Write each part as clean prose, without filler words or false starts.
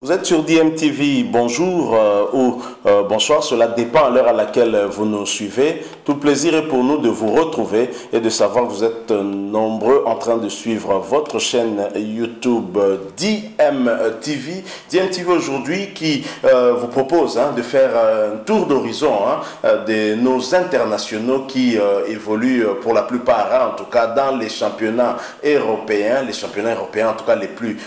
Vous êtes sur DMTV, bonjour ou bonsoir, cela dépend à l'heure à laquelle vous nous suivez. Tout plaisir est pour nous de vous retrouver et de savoir que vous êtes nombreux en train de suivre votre chaîne YouTube DMTV. DMTV aujourd'hui qui vous propose de faire un tour d'horizon de nos internationaux qui évoluent pour la plupart, en tout cas dans les championnats européens en tout cas les plus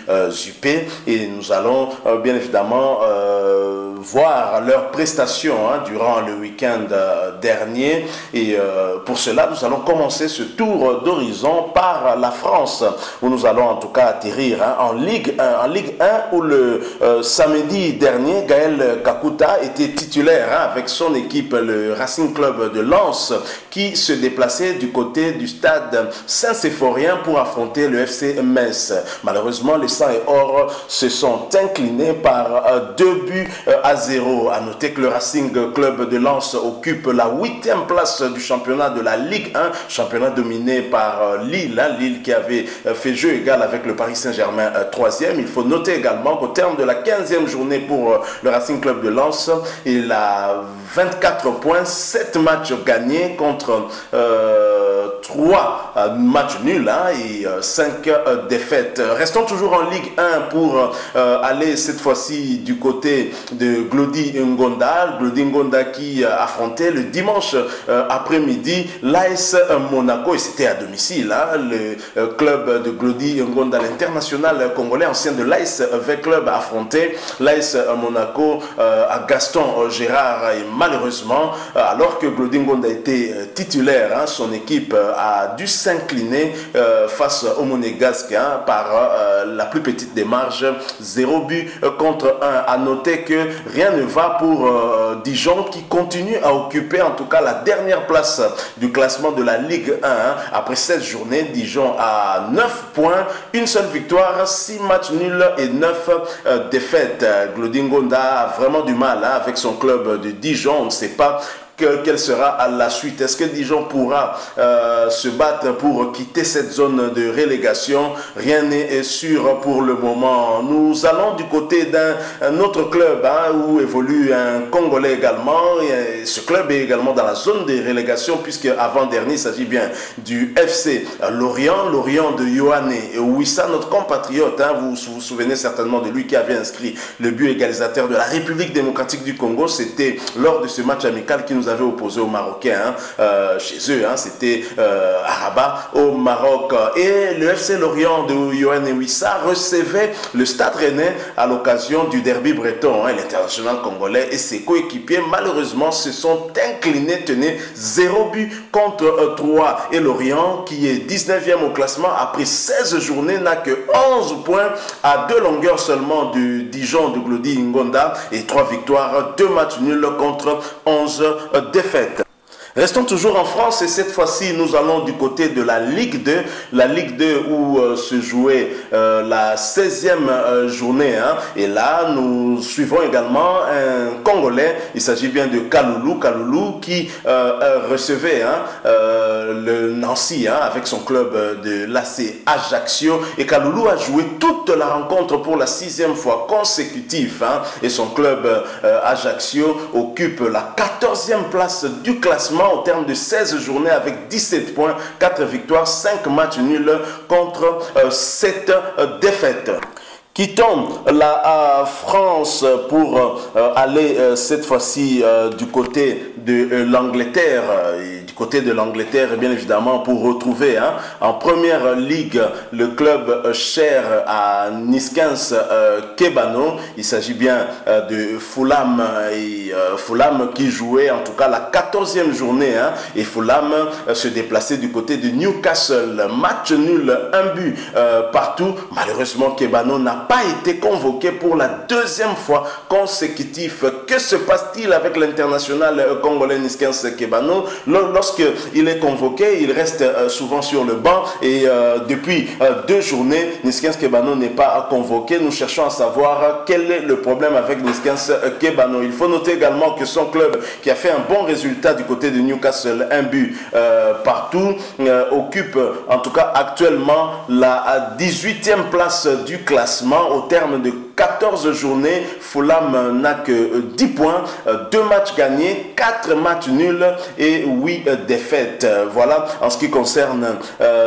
huppés, et nous allons bien évidemment voir leurs prestations durant le week-end dernier, et pour cela nous allons commencer ce tour d'horizon par la France, où nous allons en tout cas atterrir en Ligue 1 où le samedi dernier Gaël Kakuta était titulaire avec son équipe, le Racing Club de Lens, qui se déplaçait du côté du stade Saint-Symphorien pour affronter le FC Metz. Malheureusement, les Sang et Or se sont inclinés par 2-0. À noter que le Racing Club de Lens occupe la 8e place du championnat de la Ligue 1, championnat dominé par Lille, Lille qui avait fait jeu égal avec le Paris Saint-Germain 3e. Il faut noter également qu'au terme de la 15e journée pour le Racing Club de Lens, il a 24 points, 7 matchs gagnés contre 3 matchs nuls et 5 défaites. Restons toujours en Ligue 1 pour aller cette fois-ci du côté de Glody Ngonda. Glody Ngonda qui affrontait le dimanche après-midi l'AS Monaco, et c'était à domicile. Le club de Glody Ngonda, l'international congolais ancien de l'AS V-Club, affrontait l'AS Monaco à Gaston Gérard, et malheureusement, alors que Glody Ngonda était titulaire, son équipe a dû s'incliner face au Monégasque par la plus petite des marges, 0 but contre 1. À noter que rien ne va pour Dijon, qui continue à occuper en tout cas la dernière place du classement de la Ligue 1. Après 16 journées, Dijon a 9 points, une seule victoire, 6 matchs nuls et 9 défaites. Glody Ngonda a vraiment du mal avec son club de Dijon. On ne sait pas quelle sera à la suite. Est-ce que Dijon pourra se battre pour quitter cette zone de relégation? Rien n'est sûr pour le moment. Nous allons du côté d'un autre club où évolue un Congolais également. Et ce club est également dans la zone de relégation, puisque avant-dernier, il s'agit bien du FC Lorient. Lorient de Yohane Wissa, notre compatriote. Vous vous souvenez certainement de lui, qui avait inscrit le but égalisateur de la République démocratique du Congo. C'était lors de ce match amical qui nous avait opposé aux Marocains chez eux, c'était à Rabat au Maroc. Et le FC Lorient de Yohane Wissa recevait le Stade Rennais à l'occasion du derby breton. L'international congolais et ses coéquipiers malheureusement se sont inclinés, tenez, 0 but contre 3. Et Lorient, qui est 19e au classement après 16 journées, n'a que 11 points à 2 longueurs seulement du Dijon de Glody Ngonda, et 3 victoires, 2 matchs nuls contre 11 défaites. Restons toujours en France, et cette fois-ci nous allons du côté de la Ligue 2. La Ligue 2 où se jouait la 16e journée. Et là nous suivons également un Congolais. Il s'agit bien de Kaloulou. Kaloulou qui recevait le Nancy avec son club de l'AC Ajaccio. Et Kaloulou a joué toute la rencontre pour la 6e fois consécutive. Et son club Ajaccio occupe la 14e place du classement au terme de 16 journées avec 17 points, 4 victoires, 5 matchs nuls contre 7 défaites. Quittons la France pour aller cette fois-ci du côté de l'Angleterre. Du côté de l'Angleterre, bien évidemment, pour retrouver en première ligue le club cher à Niskins Kebano. Il s'agit bien de Fulham, et Fulham qui jouait en tout cas la 14e journée, et Fulham se déplaçait du côté de Newcastle. Match nul, 1 but partout. Malheureusement, Kebano n'a pas été convoqué pour la 2e fois consécutive. Que se passe-t-il avec l'international congolais Niskins Kebano? Lorsqu'il est convoqué, il reste souvent sur le banc, et depuis 2 journées, Niskins Kebano n'est pas convoqué. Nous cherchons à savoir quel est le problème avec Niskins Kebano. Il faut noter également que son club, qui a fait un bon résultat du côté de Newcastle, 1 but partout, occupe en tout cas actuellement la 18e place du classement au terme de 14 journées, Fulham n'a que 10 points, 2 matchs gagnés, 4 matchs nuls et 8 défaites. Voilà en ce qui concerne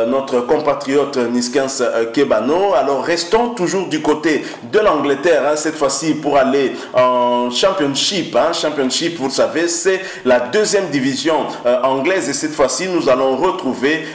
notre compatriote Niskens Kebano. Alors restons toujours du côté de l'Angleterre, hein, cette fois-ci pour aller en Championship. Hein. Championship, vous le savez, c'est la deuxième division anglaise et cette fois-ci nous allons retrouver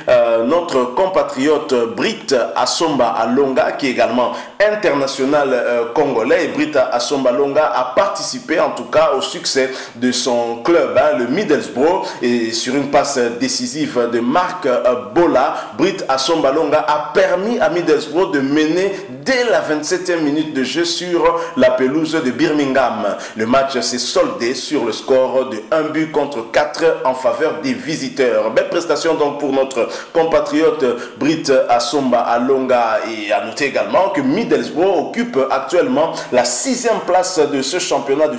notre compatriote Britt Assomba Alonga qui est également international congolais. Et Britt Assomba Alonga a participé en tout cas au succès de son club, hein, le Middlesbrough, et sur une passe décisive de Marc Bola, Britt Assomba Alonga a permis à Middlesbrough de mener dès la 27e minute de jeu sur la pelouse de Birmingham. Le match s'est soldé sur le score de 1-4 en faveur des visiteurs. Belle prestation donc pour notre compatriote Britt Assomba Alonga, et à noter également que Middlesbrough occupe actuellement la 6e place de ce championnat de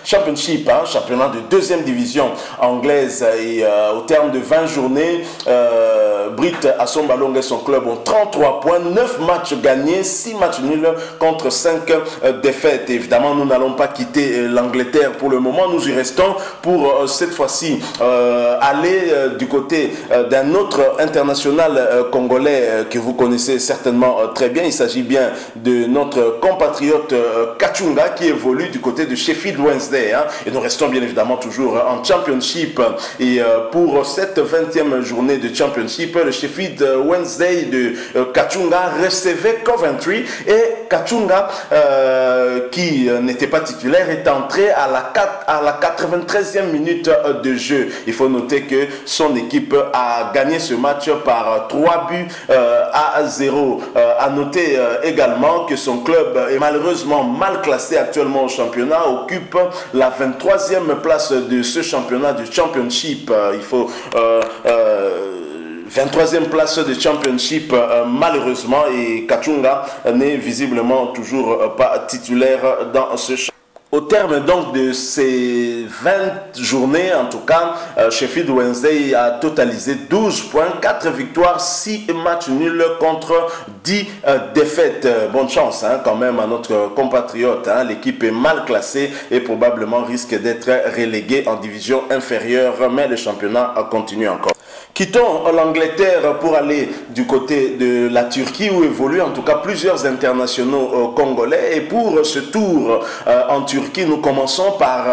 Championship, hein, championnat de deuxième division anglaise, et au terme de 20 journées, Britt Assomba Alonga et son club ont 33 points, 9 matchs gagnés, 6 matchs nuls contre 5 défaites. Évidemment, nous n'allons pas quitter l'Angleterre pour le moment, nous y restons pour cette fois-ci aller du côté d'un autre international congolais que vous connaissez certainement très bien. Il s'agit bien de notre compatriote Kachunga qui évolue du côté de Sheffield Wednesday, hein. Et nous restons bien évidemment toujours en Championship, et pour cette 20e journée de Championship, le Sheffield Wednesday de Kachunga recevait Coventry, et Kachunga qui n'était pas titulaire est entré à la 93e minute de jeu. Il faut noter que son équipe a gagné ce match par 3-0. À noter également que son club est malheureusement mal classé actuellement au championnat, occupe la 23e place de ce championnat du Championship. Il faut 23e place de Championship malheureusement, et Kachunga n'est visiblement toujours pas titulaire dans ce championnat. Au terme donc de ces 20 journées, en tout cas, Sheffield Wednesday a totalisé 12 points, 4 victoires, 6 matchs nuls contre 10 défaites. Bonne chance, hein, quand même à notre compatriote. Hein. L'équipe est mal classée et probablement risque d'être reléguée en division inférieure, mais le championnat continue encore. Quittons l'Angleterre pour aller du côté de la Turquie où évoluent en tout cas plusieurs internationaux congolais. Et pour ce tour en Turquie, nous commençons par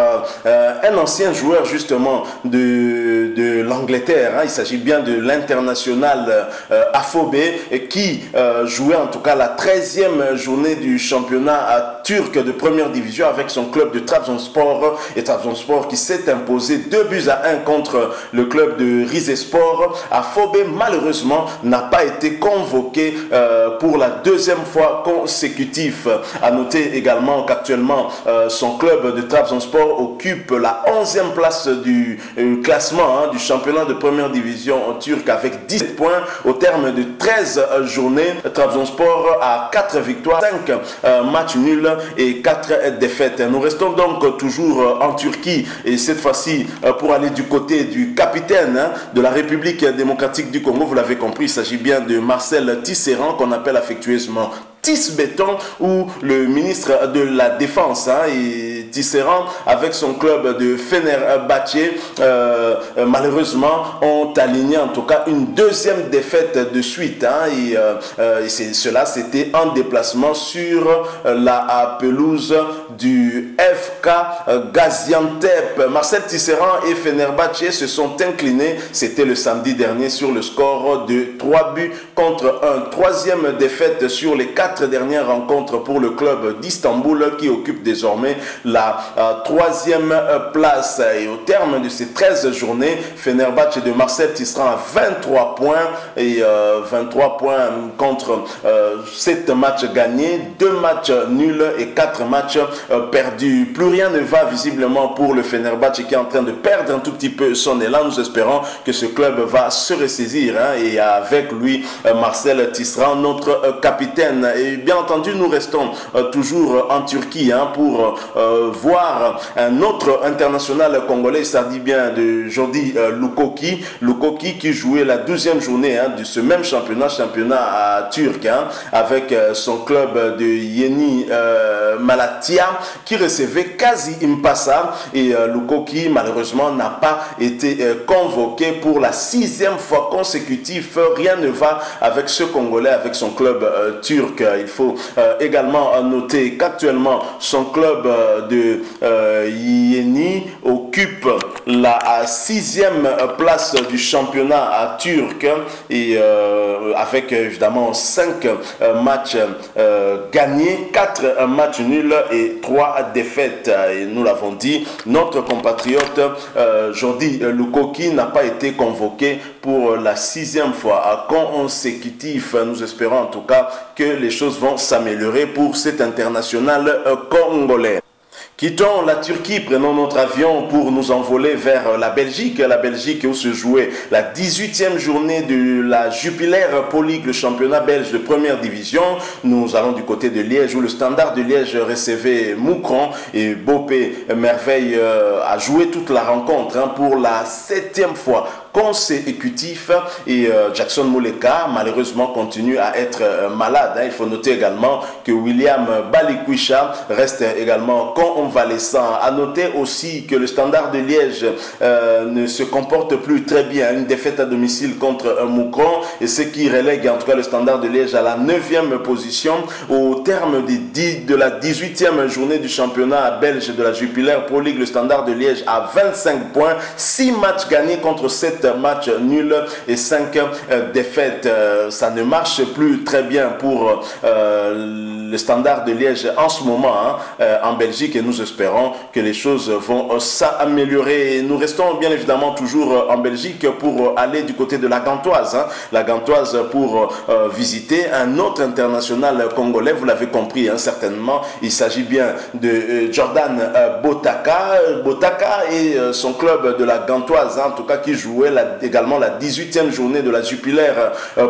un ancien joueur justement de l'Angleterre. Hein. Il s'agit bien de l'international Afobé qui jouait en tout cas la 13e journée du championnat turc de première division avec son club de Trabzonspor. Et Trabzonspor qui s'est imposé 2-1 contre le club de Rizespor. Afobé malheureusement n'a pas été convoqué pour la deuxième fois consécutive. À noter également qu'actuellement son club de Trabzonspor occupe la 11e place du classement, hein, du championnat de première division turc avec 10 points au terme de 13 journées. Trabzonspor a 4 victoires, 5 matchs nuls et 4 défaites. Nous restons donc toujours en Turquie, et cette fois-ci pour aller du côté du capitaine, hein, de la République démocratique du Congo. Vous l'avez compris, il s'agit bien de Marcel Tisserand, qu'on appelle affectueusement Tisbeton, ou le ministre de la Défense, hein, et Tisserand avec son club de Fenerbahçe malheureusement ont aligné en tout cas une deuxième défaite de suite, hein, et cela c'était en déplacement sur la pelouse du FK Gaziantep. Marcel Tisserand et Fenerbahçe se sont inclinés, c'était le samedi dernier, sur le score de 3-1. Troisième défaite sur les 4 dernières rencontres pour le club d'Istanbul qui occupe désormais la 3e place. Et au terme de ces 13 journées, Fenerbahçe de Marcel Tisserand a 23 points, et 23 points contre 7 matchs gagnés, 2 matchs nuls et 4 matchs perdu. Plus rien ne va visiblement pour le Fenerbahçe qui est en train de perdre un tout petit peu son élan. Nous espérons que ce club va se ressaisir et avec lui Marcel Tisserand, notre capitaine. Et bien entendu, nous restons toujours en Turquie pour voir un autre international congolais, ça dit bien de Jordi Lukoki. Lukoki qui jouait la 12e journée de ce même championnat turc avec son club de Yeni Malatya qui recevait Kazi Impasa et Lukoki malheureusement n'a pas été convoqué pour la 6e fois consécutive. Rien ne va avec ce Congolais, avec son club turc. Il faut également noter qu'actuellement son club de Yeni occupe la 6e place du championnat turc et avec évidemment 5 matchs gagnés, 4 matchs nuls et 3 défaites. Et nous l'avons dit, notre compatriote Jordi Lukoki n'a pas été convoqué pour la 6e fois consécutive. Nous espérons en tout cas que les choses vont s'améliorer pour cet international congolais. Quittons la Turquie, prenons notre avion pour nous envoler vers la Belgique où se jouait la 18e journée de la Jupiler Pro League, le championnat belge de première division. Nous allons du côté de Liège où le Standard de Liège recevait Moucron et Bopé Merveille a joué toute la rencontre pour la 7e fois consécutif et Jackson Mouleka malheureusement continue à être malade. Il faut noter également que William Balikwisha reste également convalescent. À noter aussi que le Standard de Liège ne se comporte plus très bien. Une défaite à domicile contre Moucron et ce qui relègue en tout cas le Standard de Liège à la 9e position au terme de la 18e journée du championnat belge de la Jupiler Pro League. Le Standard de Liège a 25 points, 6 matchs gagnés contre 7 matchs nuls et 5 défaites. Ça ne marche plus très bien pour le Standard de Liège en ce moment en Belgique et nous espérons que les choses vont s'améliorer. Nous restons bien évidemment toujours en Belgique pour aller du côté de la Gantoise. La Gantoise pour visiter un autre international congolais, vous l'avez compris certainement, il s'agit bien de Jordan Botaka. Botaka et son club de la Gantoise, en tout cas qui jouait également la 18e journée de la Jupiler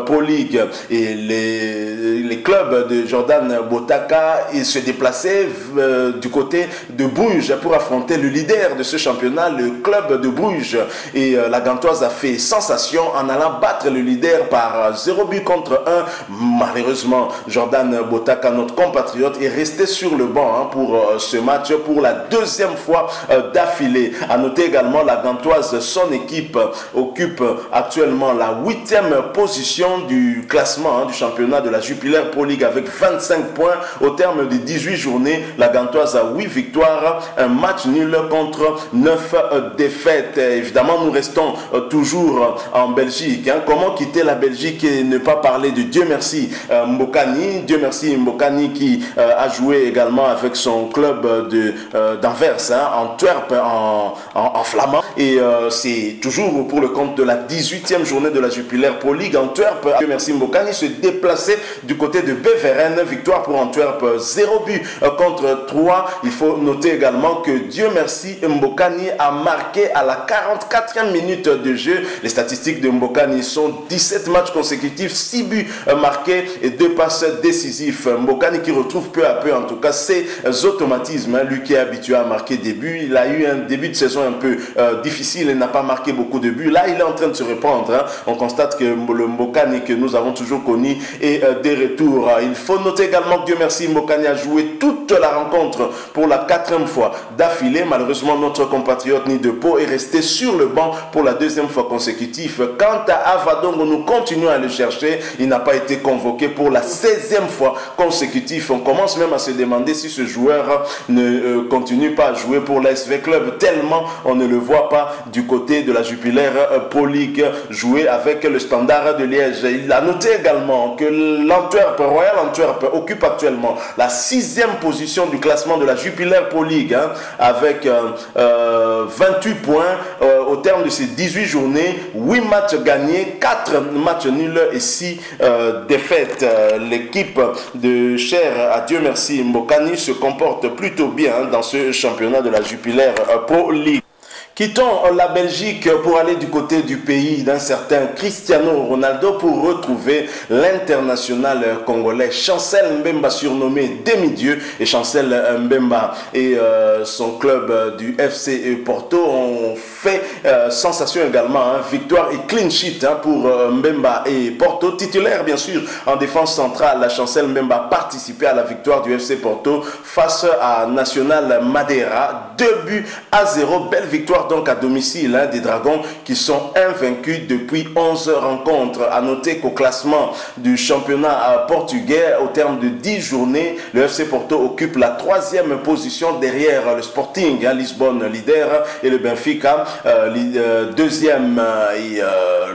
Pro League et les clubs de Jordan Botaka se déplaçaient du côté de Bruges pour affronter le leader de ce championnat, le club de Bruges, et la Gantoise a fait sensation en allant battre le leader par 0 but contre 1. Malheureusement, Jordan Botaka, notre compatriote, est resté sur le banc pour ce match pour la 2e fois d'affilée. À noter également la Gantoise, son équipe occupe actuellement la 8e position du classement du championnat de la Jupiler Pro League avec 25 points au terme de 18 journées. La Gantoise a 8 victoires, un match nul contre 9 défaites. Évidemment, nous restons toujours en Belgique. Comment quitter la Belgique et ne pas parler de Dieu merci Mbokani. Dieu merci Mbokani qui a joué également avec son club d'Anvers, Antwerp en flamand. Et c'est toujours pour le compte de la 18e journée de la Jupiler Pro League. Antwerp, Dieu merci Mbokani, se déplaçait du côté de Beveren. Victoire pour Antwerp, 0 but contre 3. Il faut noter également que Dieu merci Mbokani a marqué à la 44e minute de jeu. Les statistiques de Mbokani sont 17 matchs consécutifs, 6 buts marqués et 2 passes décisives. Mbokani qui retrouve peu à peu en tout cas ses automatismes. Lui qui est habitué à marquer des buts, il a eu un début de saison un peu difficile et n'a pas marqué beaucoup de buts. Là, il est en train de se reprendre. On constate que le Mbokani que nous avons toujours connu est des retours. Il faut noter également que Dieu merci Mbokani a joué toute la rencontre pour la 4e fois d'affilée. Malheureusement, notre compatriote Nidepo est resté sur le banc pour la 2e fois consécutive. Quant à Avadongo, nous continuons à le chercher. Il n'a pas été convoqué pour la 16e fois consécutive. On commence même à se demander si ce joueur ne continue pas à jouer pour l'ASV Club, tellement on ne le voit pas du côté de la Jupiler Pro League jouée avec le Standard de Liège. Il a noté également que Royal Antwerp occupe actuellement la 6e position du classement de la Jupiler Pro League avec 28 points au terme de ces 18 journées, 8 matchs gagnés, 4 matchs nuls et 6 défaites. L'équipe de cher, à Dieu merci, Mbokani se comporte plutôt bien dans ce championnat de la Jupiler Pro League. Quittons la Belgique pour aller du côté du pays d'un certain Cristiano Ronaldo pour retrouver l'international congolais Chancel Mbemba, surnommé demi-dieu. Et Chancel Mbemba et son club du FC Porto ont fait sensation également. Victoire et clean sheet pour Mbemba et Porto. Titulaire bien sûr en défense centrale, Chancel Mbemba participait à la victoire du FC Porto face à National Madeira. 2-0. Belle victoire donc à domicile des Dragons qui sont invaincus depuis 11 rencontres. À noter qu'au classement du championnat portugais, au terme de 10 journées, le FC Porto occupe la 3e position derrière le Sporting Lisbonne, leader, et le Benfica, 2e.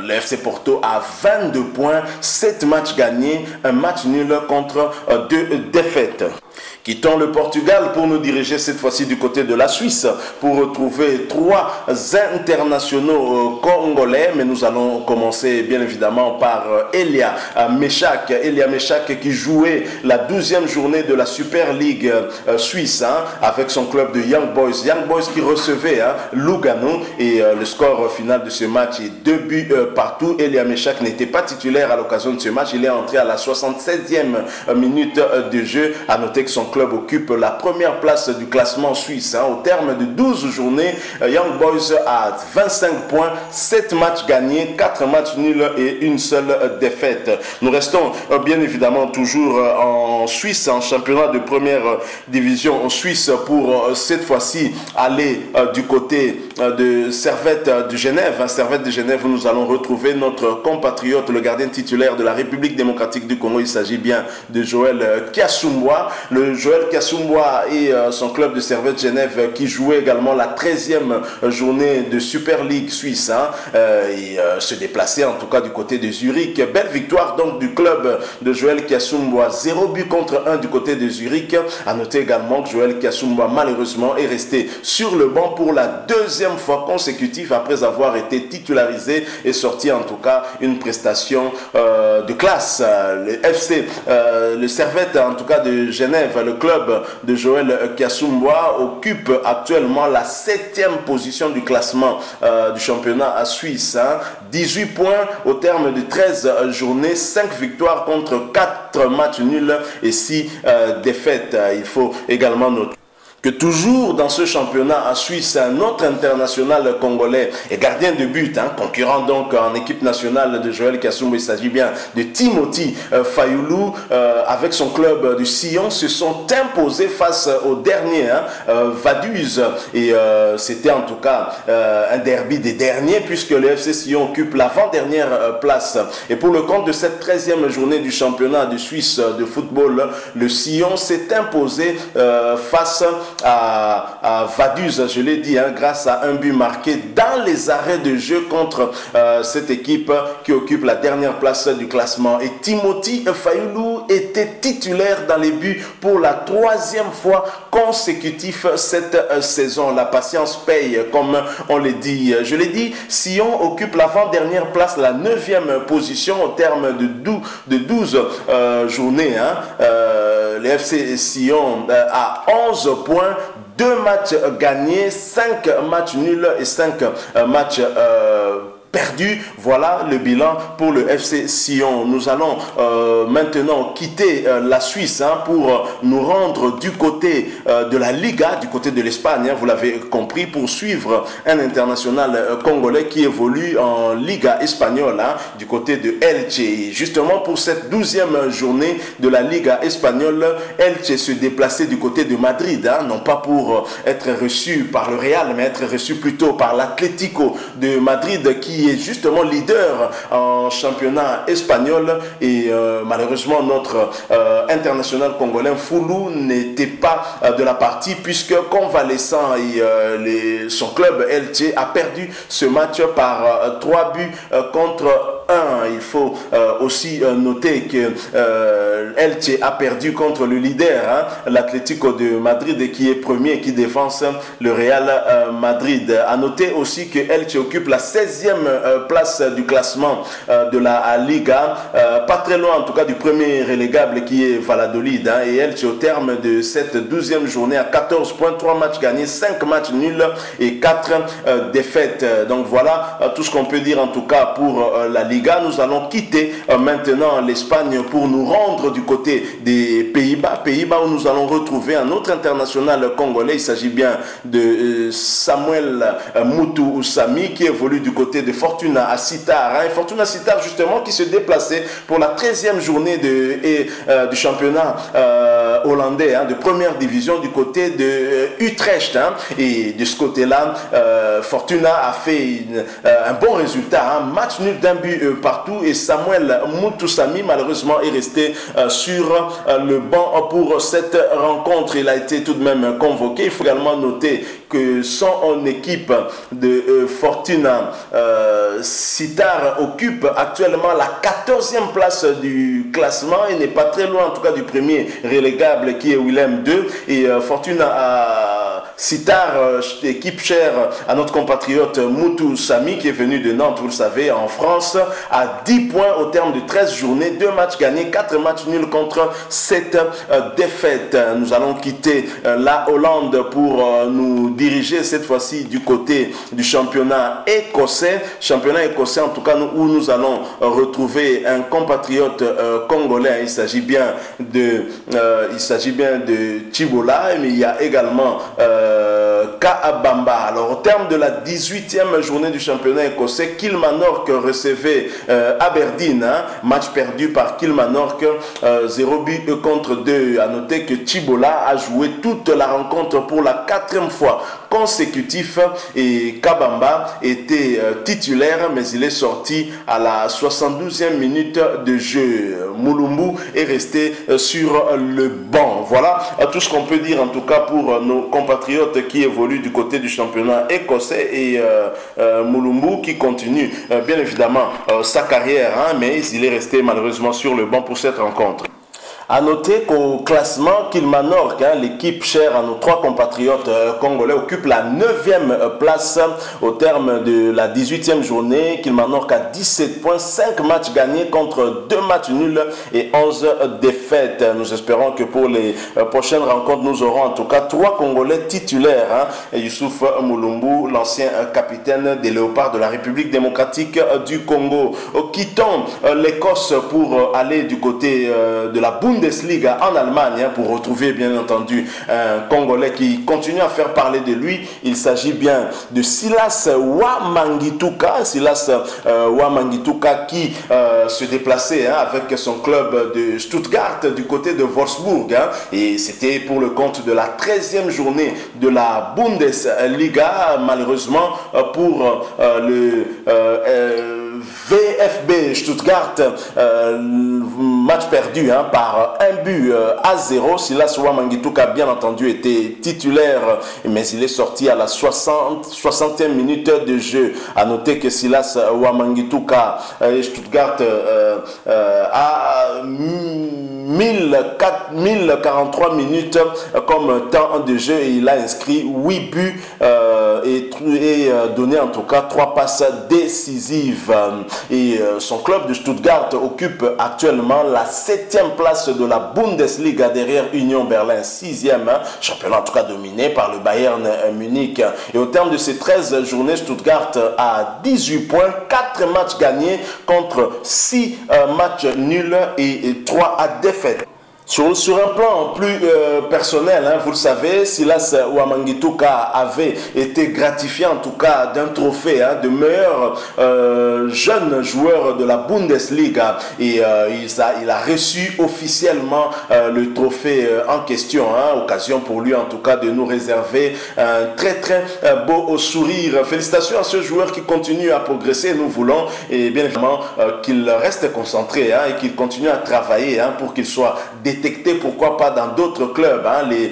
Le FC Porto a 22 points, 7 matchs gagnés, un match nul contre 2 défaites. Quittons le Portugal pour nous diriger cette fois-ci du côté de la Suisse pour retrouver 3 internationaux congolais. Mais nous allons commencer bien évidemment par Elia Meshak. Elia Meshak qui jouait la 12e journée de la Super League suisse avec son club de Young Boys. Young Boys qui recevait Lugano et le score final de ce match est 2 buts partout. Elia Meshak n'était pas titulaire à l'occasion de ce match. Il est entré à la 76e minute de jeu. À noter que son club occupe la première place du classement suisse. Au terme de 12 journées, Young Boys a 25 points, 7 matchs gagnés, 4 matchs nuls et une seule défaite. Nous restons bien évidemment toujours en Suisse, en championnat de première division en Suisse pour cette fois-ci aller du côté de Servette de Genève. Servette de Genève où nous allons retrouver notre compatriote, le gardien titulaire de la République démocratique du Congo. Il s'agit bien de Joël Kiassoumboua. Le Joël Kiassoumboua et son club de Servette Genève qui jouait également la 13e journée de Super League suisse et se déplaçait en tout cas du côté de Zurich. Belle victoire donc du club de Joël Kiassoumboua, 0 but contre 1 du côté de Zurich. À noter également que Joël Kiassoumboua malheureusement est resté sur le banc pour la 2e fois consécutive après avoir été titularisé et sorti en tout cas une prestation de classe. Le Servette en tout cas de Genève, le club de Joël Kiassoumboua occupe actuellement la 7e position du classement du championnat suisse. 18 points au terme de 13 journées, 5 victoires contre 4 matchs nuls et 6 défaites. Il faut également noter que toujours dans ce championnat en Suisse, un autre international congolais et gardien de but, concurrent donc en équipe nationale de Joël Kiassoumboua, il s'agit bien de Timothy Fayoulou, avec son club du Sion, se sont imposés face au dernier Vaduz. Et c'était en tout cas un derby des derniers puisque le FC Sion occupe l'avant-dernière place. Et pour le compte de cette 13e journée du championnat de Suisse de football, le Sion s'est imposé face à Vaduz, je l'ai dit, grâce à un but marqué dans les arrêts de jeu contre cette équipe qui occupe la dernière place du classement. Et Timothy Fayoulou était titulaire dans les buts pour la 3e fois consécutive cette saison. La patience paye, comme on le dit. Je l'ai dit, Sion occupe l'avant-dernière place, la 9e position au terme de 12 journées. Le FC Sion a 11 points, 2 matchs gagnés, 5 matchs nuls et 5 matchs perdu. Voilà le bilan pour le FC Sion. Nous allons maintenant quitter la Suisse pour nous rendre du côté de la Liga, du côté de l'Espagne, vous l'avez compris, pour suivre un international congolais qui évolue en Liga espagnole, du côté de Elche. Justement pour cette 12e journée de la Liga espagnole, Elche se déplaçait du côté de Madrid, non pas pour être reçu par le Real, mais être reçu plutôt par l'Atlético de Madrid qui qui est justement leader en championnat espagnol. Et malheureusement, notre international congolais Foulou n'était pas de la partie, puisque convalescent et son club Elche a perdu ce match par 3 buts contre 1. Il faut aussi noter que Elche a perdu contre le leader, l'Atlético de Madrid, qui est premier, qui défense le Real Madrid. A noter aussi que Elche occupe la 16e place du classement de la Liga, pas très loin en tout cas du premier relégable qui est Valladolid. Et Elche au terme de cette 12e journée à 14 points, 3 matchs gagnés, 5 matchs nuls et 4 défaites. Donc voilà tout ce qu'on peut dire en tout cas pour la Liga. Nous allons quitter maintenant l'Espagne pour nous rendre du côté des Pays-Bas. Pays-Bas où nous allons retrouver un autre international congolais. Il s'agit bien de Samuel Moutou Sami qui évolue du côté de Fortuna Sittard. Fortuna Sittard justement qui se déplaçait pour la 13e journée du championnat hollandais de première division du côté de Utrecht. Et de ce côté-là, Fortuna a fait un bon résultat. Match nul d'un but partout, et Samuel Moutoussami malheureusement est resté sur le banc pour cette rencontre. Il a été tout de même convoqué. Il faut également noter que son équipe de Fortuna Sittard occupe actuellement la 14e place du classement et n'est pas très loin en tout cas du premier relégable qui est Willem II. Et Fortuna Sittard, équipe chère à notre compatriote Moutou Sami qui est venu de Nantes, vous le savez, en France, à 10 points au terme de 13 journées, 2 matchs gagnés, 4 matchs nuls contre 7 défaites. Nous allons quitter la Hollande pour nous diriger cette fois-ci du côté du championnat écossais. Championnat écossais en tout cas où nous allons retrouver un compatriote congolais. Il s'agit bien de Chibola, mais il y a également Kaabamba. Alors au terme de la 18e journée du championnat écossais, Kilmarnock recevait Aberdeen, match perdu par Kilmarnock, 0 but contre 2. À noter que Chibola a joué toute la rencontre pour la 4e fois consécutif et Kabamba était titulaire, mais il est sorti à la 72e minute de jeu. Moulumbu est resté sur le banc. Voilà tout ce qu'on peut dire en tout cas pour nos compatriotes qui évoluent du côté du championnat écossais, et Moulumbu qui continue bien évidemment sa carrière, mais il est resté malheureusement sur le banc pour cette rencontre. A noter qu'au classement, Kilmarnock, l'équipe chère à nos 3 compatriotes congolais, occupe la 9e place au terme de la 18e journée. Kilmarnock a 17 points, 5 matchs gagnés contre 2 matchs nuls et 11 défaites. Nous espérons que pour les prochaines rencontres, nous aurons en tout cas 3 Congolais titulaires. Youssouf Moulumbu, l'ancien capitaine des Léopards de la République démocratique du Congo. Quittons l'Écosse pour aller du côté de la Bundesliga en Allemagne pour retrouver bien entendu un Congolais qui continue à faire parler de lui. Il s'agit bien de Silas Wamangituka. Silas Wamangituka qui se déplaçait avec son club de Stuttgart du côté de Wolfsburg. Et c'était pour le compte de la 13e journée de la Bundesliga. Malheureusement pour le VfB Stuttgart, match perdu par 1 but à 0. Silas Wamangituka bien entendu était titulaire, mais il est sorti à la 60e minute de jeu. A noter que Silas Wamangituka et Stuttgart a 1043 minutes comme temps de jeu, et il a inscrit 8 buts et donné en tout cas 3 passes décisives. Et son club de Stuttgart occupe actuellement la 7e place de la Bundesliga derrière Union Berlin, 6e, championnat en tout cas dominé par le Bayern Munich. Et au terme de ces 13 journées, Stuttgart a 18 points, 4 matchs gagnés contre 6 matchs nuls et 3 défaites. Sur un plan plus personnel, hein, vous le savez, Silas Ouamangituka avait été gratifié en tout cas d'un trophée hein, de meilleur jeune joueur de la Bundesliga et il a reçu officiellement le trophée en question, hein, occasion pour lui en tout cas de nous réserver un très beau sourire. Félicitations à ce joueur qui continue à progresser. Nous voulons et bien évidemment qu'il reste concentré hein, et qu'il continue à travailler hein, pour qu'il soit détecté, pourquoi pas dans d'autres clubs, hein, les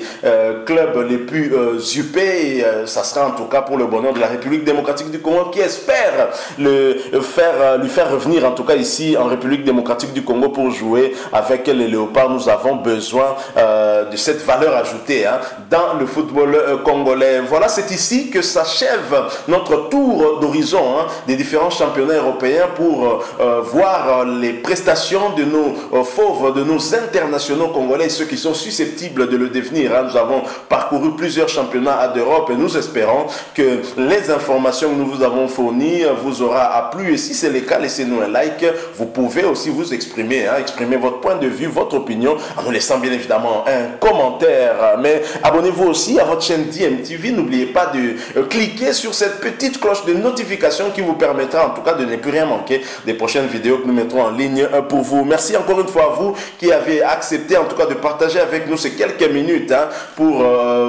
clubs les plus huppés. Ça sera en tout cas pour le bonheur de la République démocratique du Congo qui espère lui faire revenir en tout cas ici en République démocratique du Congo pour jouer avec les Léopards. Nous avons besoin de cette valeur ajoutée hein, dans le football congolais. Voilà, c'est ici que s'achève notre tour d'horizon hein, des différents championnats européens pour voir les prestations de nos fauves, de nos internationaux congolais, ceux qui sont susceptibles de le devenir. Hein. Nous avons parcouru plusieurs championnats d'Europe et nous espérons que les informations que nous vous avons fournies vous aura plu. Et si c'est le cas, laissez-nous un like. Vous pouvez aussi vous exprimer, hein, exprimer votre point de vue, votre opinion, en nous laissant bien évidemment un commentaire. Mais abonnez-vous aussi à votre chaîne DMTV. N'oubliez pas de cliquer sur cette petite cloche de notification qui vous permettra en tout cas de ne plus rien manquer des prochaines vidéos que nous mettrons en ligne pour vous. Merci encore une fois à vous qui avez accepté en tout cas de partager avec nous ces quelques minutes hein, pour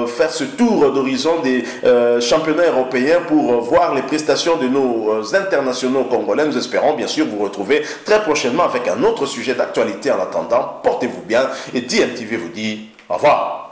faire ce tour d'horizon des championnats européens, pour voir les prestations de nos internationaux congolais. Nous espérons bien sûr vous retrouver très prochainement avec un autre sujet d'actualité. En attendant, portez-vous bien et DMTV vous dit au revoir.